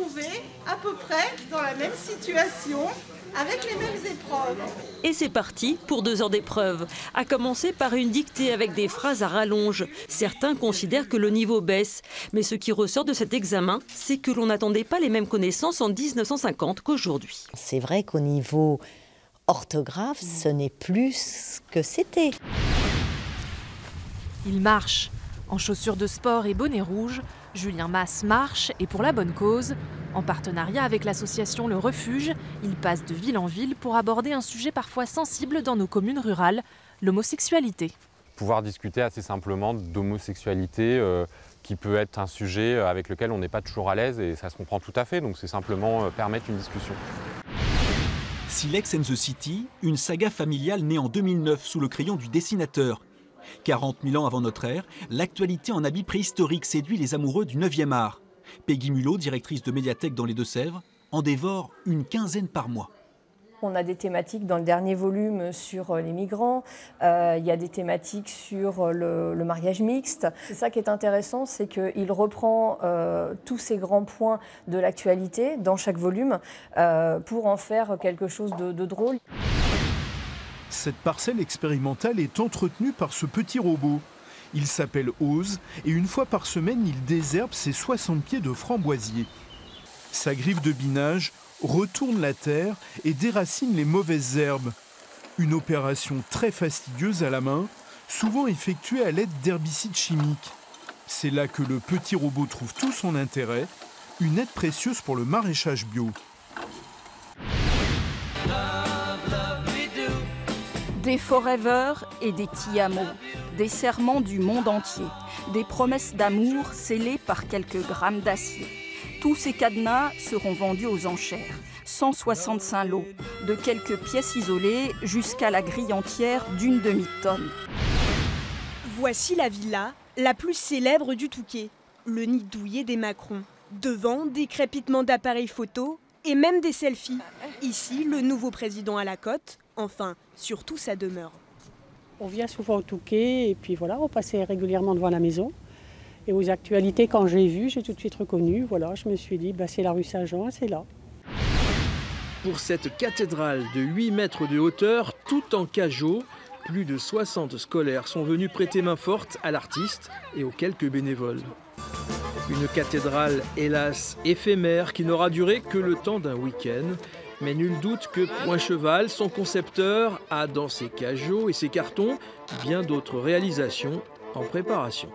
retrouver à peu près dans la même situation, avec les mêmes épreuves. Et c'est parti pour 2 heures d'épreuve, à commencer par une dictée avec des phrases à rallonge. Certains considèrent que le niveau baisse, mais ce qui ressort de cet examen, c'est que l'on n'attendait pas les mêmes connaissances en 1950 qu'aujourd'hui. C'est vrai qu'au niveau orthographe, ce n'est plus ce que c'était. Il marche. En chaussures de sport et bonnet rouge, Julien Mas marche et pour la bonne cause. En partenariat avec l'association Le Refuge, il passe de ville en ville pour aborder un sujet parfois sensible dans nos communes rurales, l'homosexualité. Pouvoir discuter assez simplement d'homosexualité qui peut être un sujet avec lequel on n'est pas toujours à l'aise et ça se comprend tout à fait, donc c'est simplement permettre une discussion. Silex and the City, une saga familiale née en 2009 sous le crayon du dessinateur. 40 000 ans avant notre ère, l'actualité en habit préhistorique séduit les amoureux du 9e art. Peggy Mulot, directrice de médiathèque dans les Deux-Sèvres, en dévore une quinzaine par mois. On a des thématiques dans le dernier volume sur les migrants, il y a des thématiques sur le mariage mixte. C'est ça qui est intéressant, c'est qu'il reprend tous ces grands points de l'actualité dans chaque volume pour en faire quelque chose de drôle. Cette parcelle expérimentale est entretenue par ce petit robot. Il s'appelle Ose et une fois par semaine, il désherbe ses 60 pieds de framboisier. Sa griffe de binage retourne la terre et déracine les mauvaises herbes. Une opération très fastidieuse à la main, souvent effectuée à l'aide d'herbicides chimiques. C'est là que le petit robot trouve tout son intérêt, une aide précieuse pour le maraîchage bio. Des forever et des ti amo, des serments du monde entier, des promesses d'amour scellées par quelques grammes d'acier. Tous ces cadenas seront vendus aux enchères, 165 lots, de quelques pièces isolées jusqu'à la grille entière d'une demi-tonne. Voici la villa la plus célèbre du Touquet, le nid douillet des Macron. Devant, des crépitements d'appareils photo et même des selfies. Ici, le nouveau président à la cote, enfin, surtout sa demeure. On vient souvent au Touquet et puis voilà, on passait régulièrement devant la maison. Et aux actualités, quand j'ai vu, j'ai tout de suite reconnu. Voilà, je me suis dit, bah, c'est la rue Saint-Jean, c'est là. Pour cette cathédrale de 8 mètres de hauteur, tout en cageot, plus de 60 scolaires sont venus prêter main forte à l'artiste et aux quelques bénévoles. Une cathédrale, hélas, éphémère, qui n'aura duré que le temps d'un week-end. Mais nul doute que Poincheval, son concepteur, a dans ses cageots et ses cartons bien d'autres réalisations en préparation.